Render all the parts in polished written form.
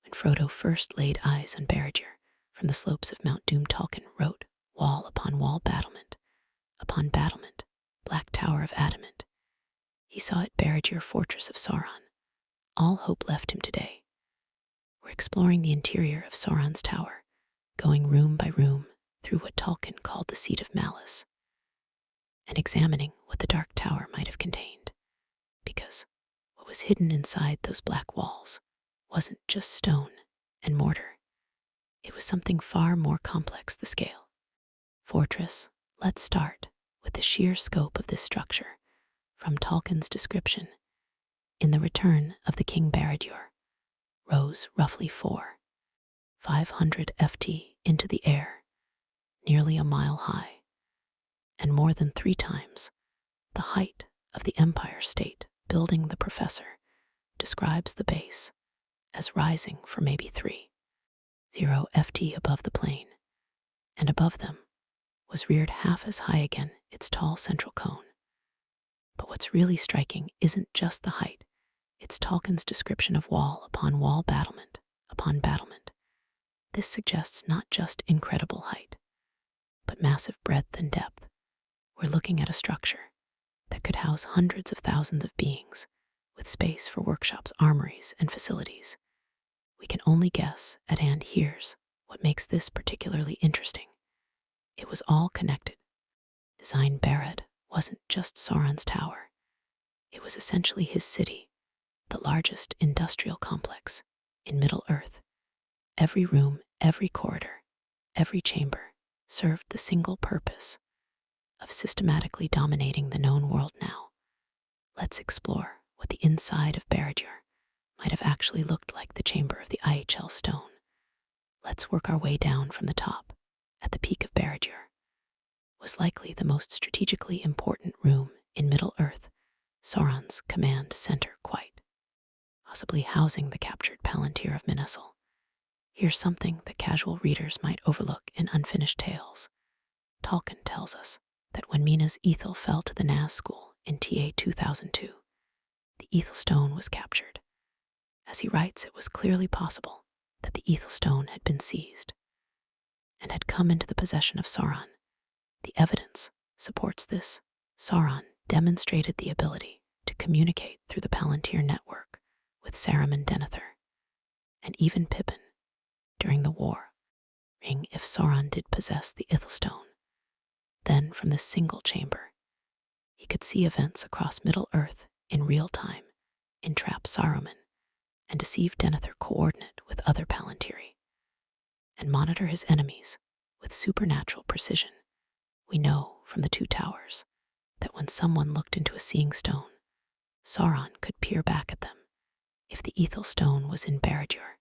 When Frodo first laid eyes on Barad-dûr from the slopes of Mount Doom, Tolkien wrote, wall upon wall, battlement upon battlement, black tower of adamant. He saw it Barad-dûr, fortress of Sauron. All hope left him today. We're exploring the interior of Sauron's tower, going room by room through what Tolkien called the seat of malice, and examining what the dark tower might have contained. Because what was hidden inside those black walls wasn't just stone and mortar. It was something far more complex, the scale. Fortress, let's start with the sheer scope of this structure. From Tolkien's description, in The Return of the King, Barad-dûr rose roughly 500 ft into the air, nearly a mile high, and more than 3 times the height of the Empire State Building. The professor describes the base as rising for maybe 30 ft above the plain, and above them was reared half as high again its tall central cone. But what's really striking isn't just the height, it's Tolkien's description of wall upon wall, battlement upon battlement. This suggests not just incredible height, but massive breadth and depth. We're looking at a structure that could house hundreds of thousands of beings, with space for workshops, armories, and facilities. We can only guess at, and here's what makes this particularly interesting. It was all connected. Design Barad wasn't just Sauron's tower. It was essentially his city, the largest industrial complex in Middle-earth. Every room, every corridor, every chamber served the single purpose of systematically dominating the known world. Now, let's explore what the inside of Barad-dûr might have actually looked like. The Chamber of the IHL Stone. Let's work our way down from the top. At the peak of Barad-dûr was likely the most strategically important room in Middle-earth, Sauron's command center, quite possibly housing the captured Palantir of Minnesel. Here's something that casual readers might overlook in Unfinished Tales. Tolkien tells us that when Minas Ithil fell to the Nazgul in TA 2002, the Ithil Stone was captured. As he writes, it was clearly possible that the Ithil Stone had been seized and had come into the possession of Sauron. The evidence supports this. Sauron demonstrated the ability to communicate through the Palantir network with Saruman Denethor, and even Pippin during the War Ring. If Sauron did possess the Ithil Stone, then from this single chamber, he could see events across Middle-earth in real time, entrap Saruman, and deceive Denethor, coordinate with other Palantiri, and monitor his enemies with supernatural precision. We know from the Two Towers that when someone looked into a seeing stone, Sauron could peer back at them. If the Ithil Stone was in Barad-dûr,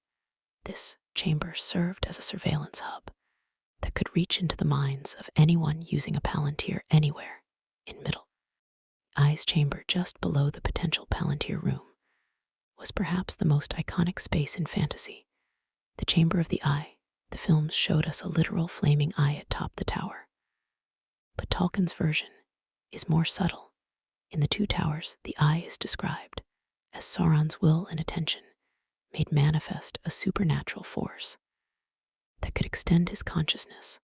this chamber served as a surveillance hub that could reach into the minds of anyone using a Palantir anywhere in Middle. Eye's chamber, just below the potential Palantir room, was perhaps the most iconic space in fantasy. The Chamber of the Eye. The films showed us a literal flaming eye atop the tower. But Tolkien's version is more subtle. In the Two Towers, the eye is described as Sauron's will and attention made manifest, a supernatural force that could extend his consciousness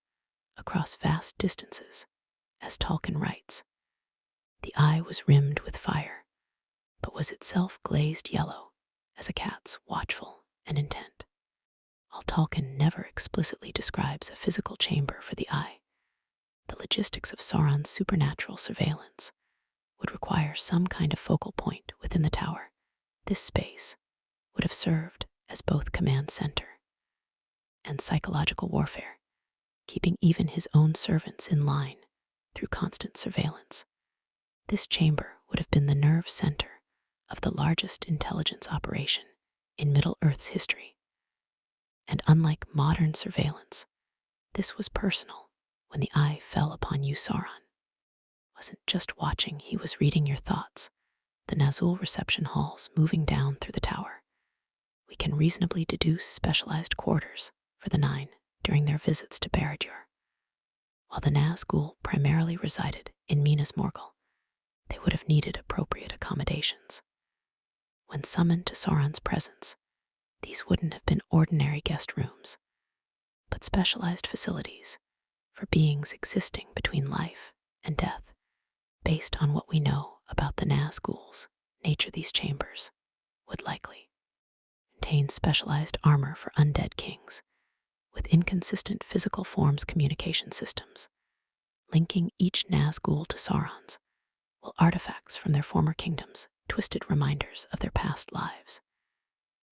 across vast distances. As Tolkien writes, the eye was rimmed with fire, but was itself glazed yellow as a cat's, watchful and intent. While Tolkien never explicitly describes a physical chamber for the eye, the logistics of Sauron's supernatural surveillance would require some kind of focal point within the tower. This space would have served as both command center and psychological warfare, keeping even his own servants in line through constant surveillance. This chamber would have been the nerve center of the largest intelligence operation in Middle-earth's history. And unlike modern surveillance, this was personal. When the eye fell upon you, Sauron wasn't just watching, he was reading your thoughts. The Nazgul reception halls moving down through the tower. We can reasonably deduce specialized quarters for the Nine during their visits to Barad-dûr. While the Nazgul primarily resided in Minas Morgul, they would have needed appropriate accommodations. When summoned to Sauron's presence, These wouldn't have been ordinary guest rooms, but specialized facilities for beings existing between life and death. Based on what we know about the Nazgul's nature, these chambers would likely contain specialized armor for undead kings, with inconsistent physical forms communication systems, linking each Nazgul to Sauron's, while artifacts from their former kingdoms, twisted reminders of their past lives,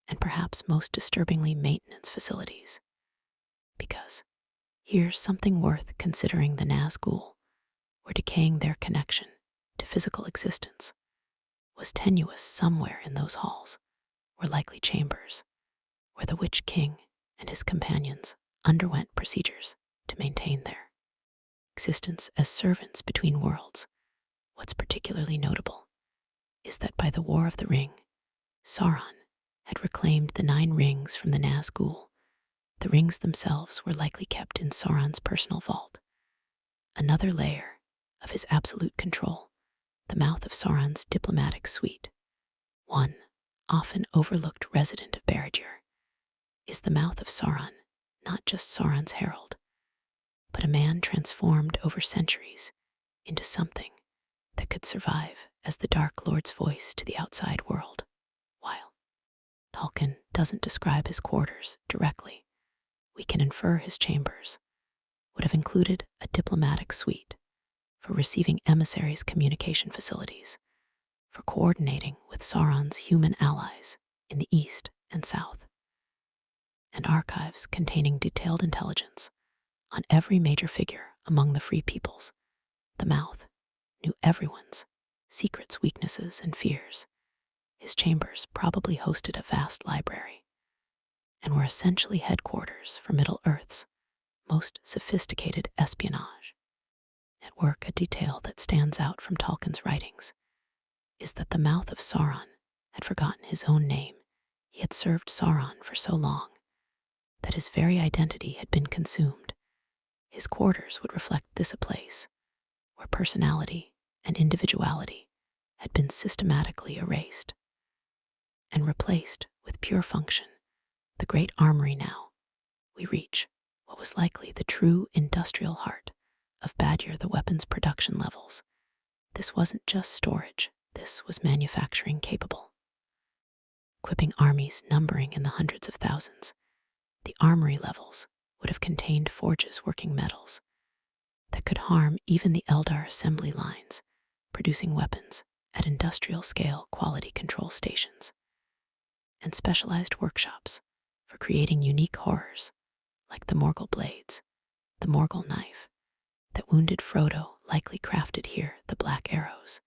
and perhaps most disturbingly, maintenance facilities. Because here's something worth considering: the Nazgul were decaying. Their connection to physical existence was tenuous. Somewhere in those halls were likely chambers where the Witch King and his companions underwent procedures to maintain their existence as servants between worlds. What's particularly notable is that by the War of the Ring, Sauron had reclaimed the 9 rings from the Nazgul. The rings themselves were likely kept in Sauron's personal vault. Another layer of his absolute control, the mouth of Sauron's diplomatic suite. One often overlooked resident of Barad-dûr is the mouth of Sauron, not just Sauron's herald, but a man transformed over centuries into something that could survive as the Dark Lord's voice to the outside world. While Tolkien doesn't describe his quarters directly, we can infer his chambers would have included a diplomatic suite for receiving emissaries, communication facilities for coordinating with Sauron's human allies in the east and south, and archives containing detailed intelligence on every major figure among the free peoples. The mouth knew everyone's secrets, weaknesses, and fears. His chambers probably hosted a vast library and were essentially headquarters for Middle-earth's most sophisticated espionage network. A detail that stands out from Tolkien's writings is that the mouth of Sauron had forgotten his own name. He had served Sauron for so long that his very identity had been consumed. His quarters would reflect this: a place where personality and individuality had been systematically erased and replaced with pure function. The great armory. Now we reach what was likely the true industrial heart of Barad-dûr, the weapons production levels. This wasn't just storage, this was manufacturing capable, equipping armies numbering in the hundreds of thousands. The armory levels would have contained forges working metals that could harm even the Eldar assembly lines, producing weapons at industrial scale, quality control stations, and specialized workshops for creating unique horrors like the Morgul blades, the Morgul knife that wounded Frodo, likely crafted here, the black arrows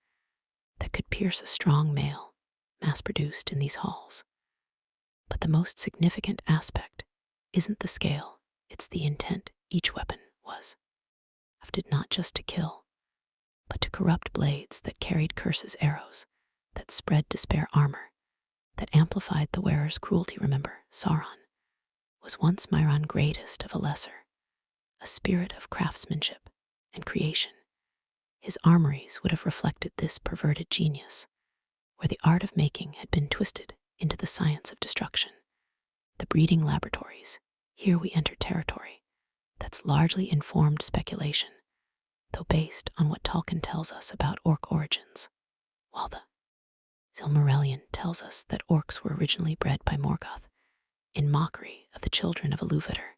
that could pierce a strong mail, mass-produced in these halls. But the most significant aspect isn't the scale, it's the intent. Each weapon was crafted not just to kill, but to corrupt. Blades that carried curses, arrows that spread despair, armor that amplified the wearer's cruelty. Remember, Sauron was once Myron, greatest of a lesser, a spirit of craftsmanship and creation. His armories would have reflected this perverted genius, where the art of making had been twisted into the science of destruction. The breeding laboratories. Here we enter territory that's largely informed speculation, though based on what Tolkien tells us about orc origins. While the Silmarillion tells us that orcs were originally bred by Morgoth in mockery of the children of Ilúvatar,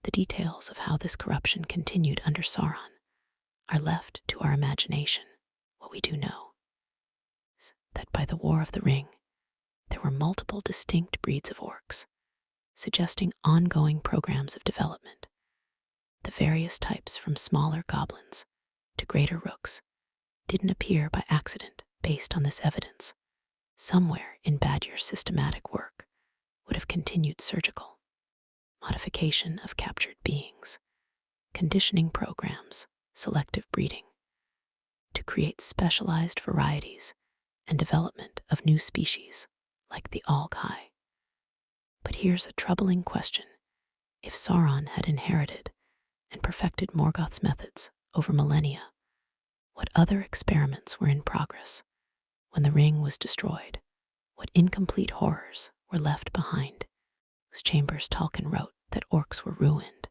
the details of how this corruption continued under Sauron are left to our imagination. What we do know is that by the War of the Ring, there were multiple distinct breeds of orcs, suggesting ongoing programs of development. The various types, from smaller goblins to greater rooks, didn't appear by accident. Based on this evidence, somewhere in Barad-dûr's systematic work would have continued surgical modification of captured beings, conditioning programs, selective breeding to create specialized varieties, and development of new species like the Alk-hai. But here's a troubling question. If Sauron had inherited and perfected Morgoth's methods over millennia, what other experiments were in progress when the ring was destroyed? What incomplete horrors were left behind, whose chambers Tolkien wrote that orcs were ruined,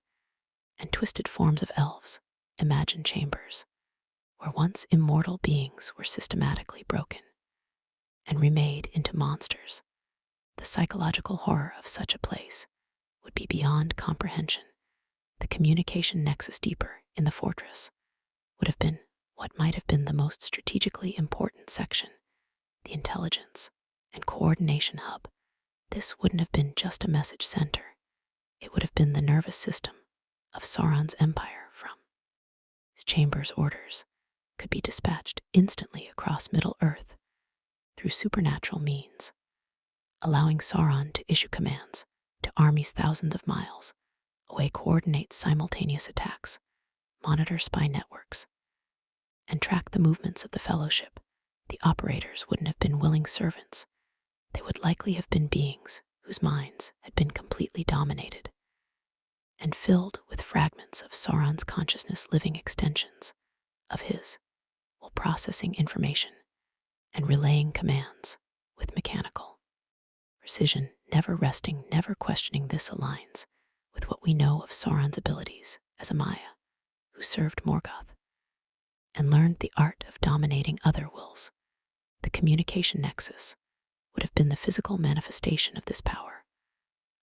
and twisted forms of elves, imagined chambers, where once immortal beings were systematically broken and remade into monsters. The psychological horror of such a place would be beyond comprehension. The communication nexus deeper in the fortress would have been what might have been the most strategically important section, the intelligence and coordination hub. This wouldn't have been just a message center. It would have been the nervous system of Sauron's empire. From his chambers, orders could be dispatched instantly across Middle-earth through supernatural means, allowing Sauron to issue commands to armies thousands of miles away, coordinate simultaneous attacks, monitor spy networks, and track the movements of the Fellowship. The operators wouldn't have been willing servants. They would likely have been beings whose minds had been completely dominated and filled with fragments of Sauron's consciousness, living extensions of his, while processing information and relaying commands with mechanical precision, never resting, never questioning. This aligns with what we know of Sauron's abilities as a Maya who served Morgoth and learned the art of dominating other wills. The communication nexus would have been the physical manifestation of this power,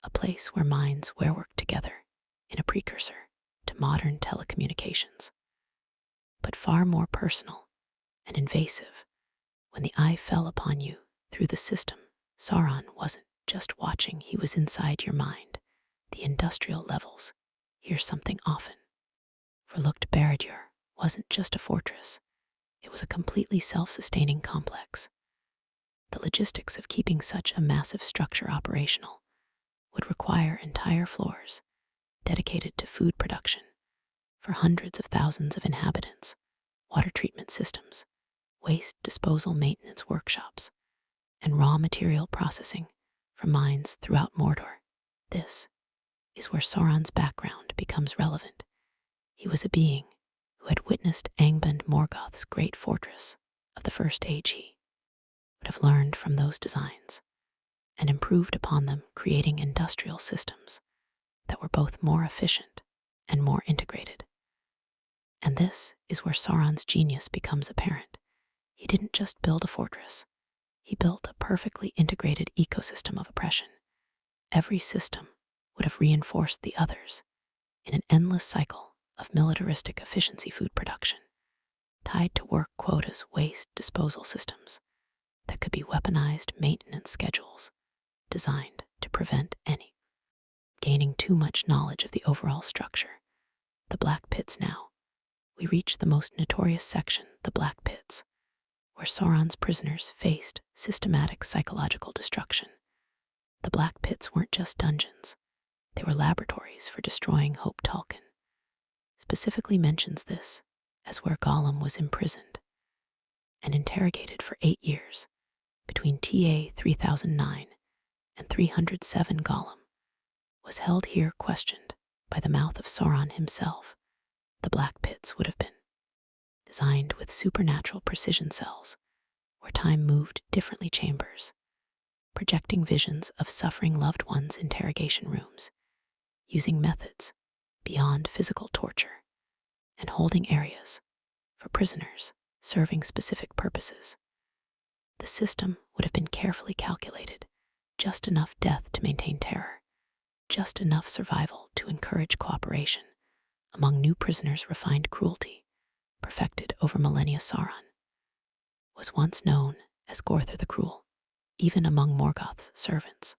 a place where minds work together in a precursor to modern telecommunications, but far more personal and invasive. When the eye fell upon you through the system, Sauron wasn't just watching, he was inside your mind. The industrial levels hear something often overlooked. Barad-dûr wasn't just a fortress, it was a completely self-sustaining complex. The logistics of keeping such a massive structure operational would require entire floors dedicated to food production for hundreds of thousands of inhabitants, water treatment systems, waste disposal maintenance workshops, and raw material processing for mines throughout Mordor. This is where Sauron's background becomes relevant. He was a being who had witnessed Angband, Morgoth's great fortress of the First Age. He would have learned from those designs and improved upon them, creating industrial systems that were both more efficient and more integrated. And this is where Sauron's genius becomes apparent. He didn't just build a fortress, he built a perfectly integrated ecosystem of oppression. Every system would have reinforced the others in an endless cycle of militaristic efficiency, food production, tied to work quotas, waste disposal systems that could be weaponized, maintenance schedules designed to prevent any gaining too much knowledge of the overall structure. The Black Pits. Now we reach the most notorious section, the Black Pits, where Sauron's prisoners faced systematic psychological destruction. The Black Pits weren't just dungeons, they were laboratories for destroying hope. Tolkien specifically mentions this as where Gollum was imprisoned and interrogated for 8 years. Between TA 3009 and 307, Gollum was held here, questioned by the mouth of Sauron himself. The Black Pits would have been designed with supernatural precision, cells where time moved differently, chambers projecting visions of suffering loved ones, interrogation rooms using methods beyond physical torture, and holding areas for prisoners serving specific purposes. The system would have been carefully calculated, just enough death to maintain terror, just enough survival to encourage cooperation among new prisoners. Refined cruelty, perfected over millennia. Sauron was once known as Gorthor the Cruel, even among Morgoth's servants.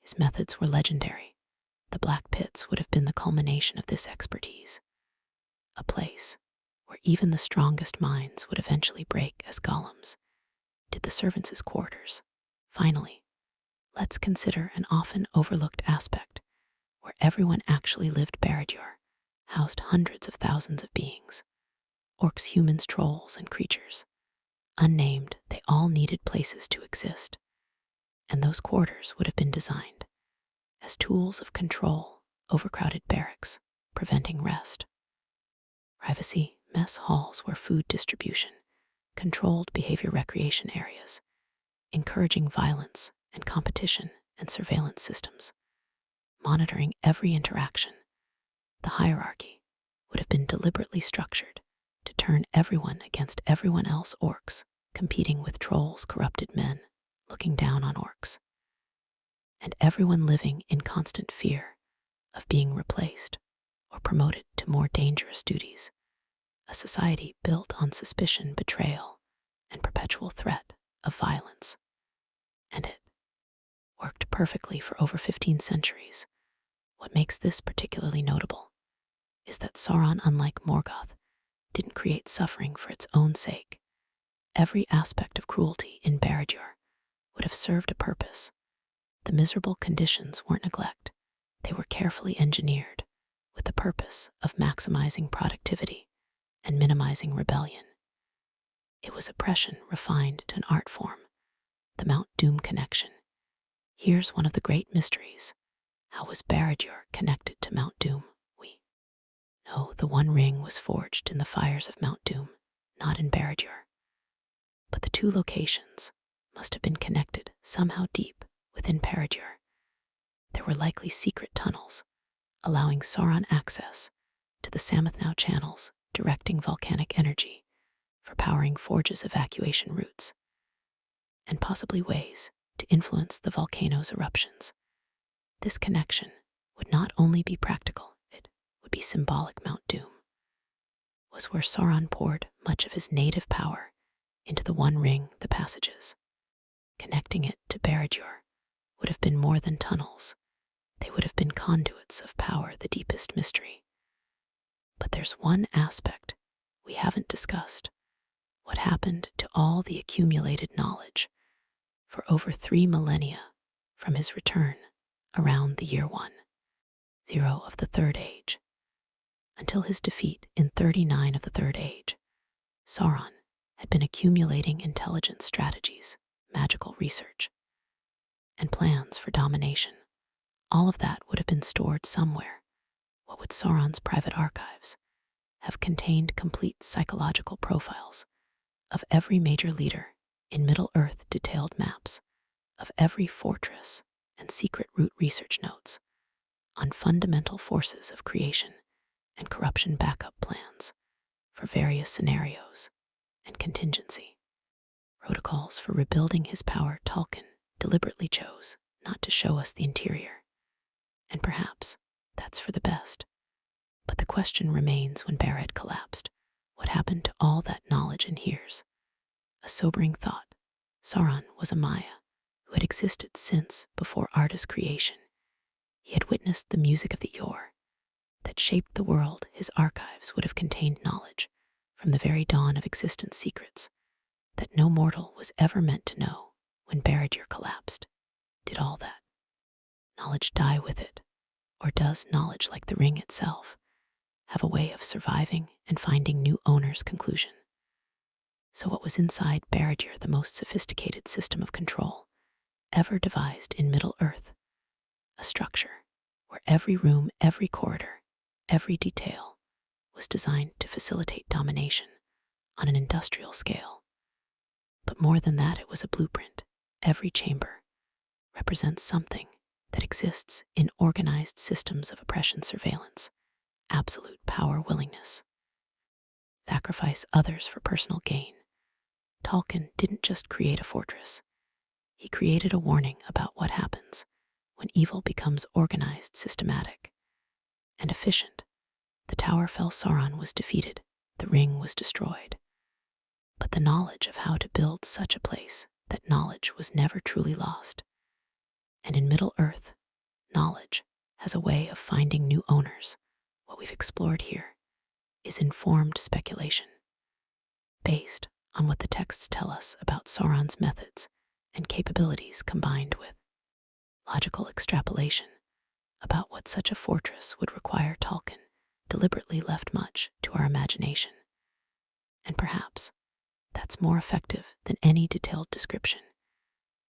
His methods were legendary. The Black Pits would have been the culmination of this expertise, a place where even the strongest minds would eventually break, as Gollum's did the servants' quarters. Finally, let's consider an often overlooked aspect where everyone actually lived. Barad-dûr housed hundreds of thousands of beings, orcs, humans, trolls, and creatures. Unnamed, they all needed places to exist, and those quarters would have been designed as tools of control, overcrowded barracks, preventing rest, privacy, mess halls where food distribution, controlled behavior, recreation areas, encouraging violence and competition, and surveillance systems, monitoring every interaction. The hierarchy would have been deliberately structured to turn everyone against everyone else. Orcs competing with trolls, corrupted men looking down on orcs, and everyone living in constant fear of being replaced or promoted to more dangerous duties. A society built on suspicion, betrayal, and perpetual threat of violence. And it worked perfectly for over 15 centuries. What makes this particularly notable is that Sauron, unlike Morgoth, didn't create suffering for its own sake. Every aspect of cruelty in Barad-dûr would have served a purpose. The miserable conditions weren't neglect. They were carefully engineered with the purpose of maximizing productivity and minimizing rebellion. It was oppression refined to an art form, the Mount Doom connection. Here's one of the great mysteries. How was Barad-dûr connected to Mount Doom? We know the One Ring was forged in the fires of Mount Doom, not in Barad-dûr. But the two locations must have been connected somehow deep within Barad-dûr. There were likely secret tunnels, allowing Sauron access to the Sammathnow channels, directing volcanic energy for powering Forge's evacuation routes, and possibly ways to influence the volcano's eruptions. This connection would not only be practical, it would be symbolic. Mount Doom was where Sauron poured much of his native power into the One Ring. The passages connecting it to Barad-dûr would have been more than tunnels. They would have been conduits of power, the deepest mystery. But there's one aspect we haven't discussed. What happened to all the accumulated knowledge for over 3 millennia from his return around the year 10 of the Third Age until his defeat in 39 of the Third Age? Sauron had been accumulating intelligence strategies, magical research, and plans for domination. All of that would have been stored somewhere. What would Sauron's private archives have contained? Complete psychological profiles of every major leader in Middle-earth, detailed maps of every fortress, and secret route research notes on fundamental forces of creation and corruption, backup plans for various scenarios and contingency protocols for rebuilding his power. Tolkien deliberately chose not to show us the interior, and perhaps that's for the best. But the question remains: when Barad collapsed, what happened to all that knowledge? And here's a sobering thought. Sauron was a Maya who had existed since before Arda's creation. He had witnessed the music of the Yor that shaped the world. His archives would have contained knowledge from the very dawn of existence, secrets that no mortal was ever meant to know. When Barad-dûr collapsed, did all that knowledge die with it? Or does knowledge, like the ring itself, have a way of surviving and finding new owners? Conclusion. So what was inside Barad-dûr? The most sophisticated system of control ever devised in Middle-earth. A structure where every room, every corridor, every detail was designed to facilitate domination on an industrial scale. But more than that, it was a blueprint. Every chamber represents something that exists in organized systems of oppression, surveillance, absolute power, willingness, sacrifice others for personal gain. Tolkien didn't just create a fortress. He created a warning about what happens when evil becomes organized, systematic, and efficient. The tower fell, Sauron was defeated, the ring was destroyed. But the knowledge of how to build such a place, that knowledge was never truly lost. And in Middle-earth, knowledge has a way of finding new owners. What we've explored here is informed speculation, based on what the texts tell us about Sauron's methods and capabilities, combined with logical extrapolation about what such a fortress would require. Tolkien deliberately left much to our imagination, and perhaps that's more effective than any detailed description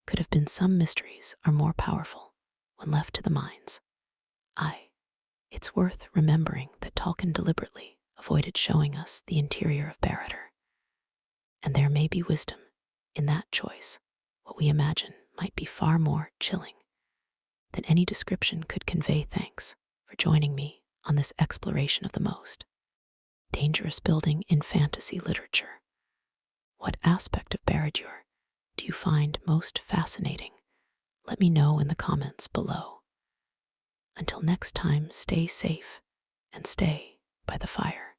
could have been. Some mysteries are more powerful when left to the mind's eye. It's worth remembering that Tolkien deliberately avoided showing us the interior of Barad-dûr, and there may be wisdom in that choice. What we imagine might be far more chilling than any description could convey. Thanks for joining me on this exploration of the most dangerous building in fantasy literature. What aspect of Barad-dûr do you find most fascinating? Let me know in the comments below. Until next time, stay safe and stay by the fire.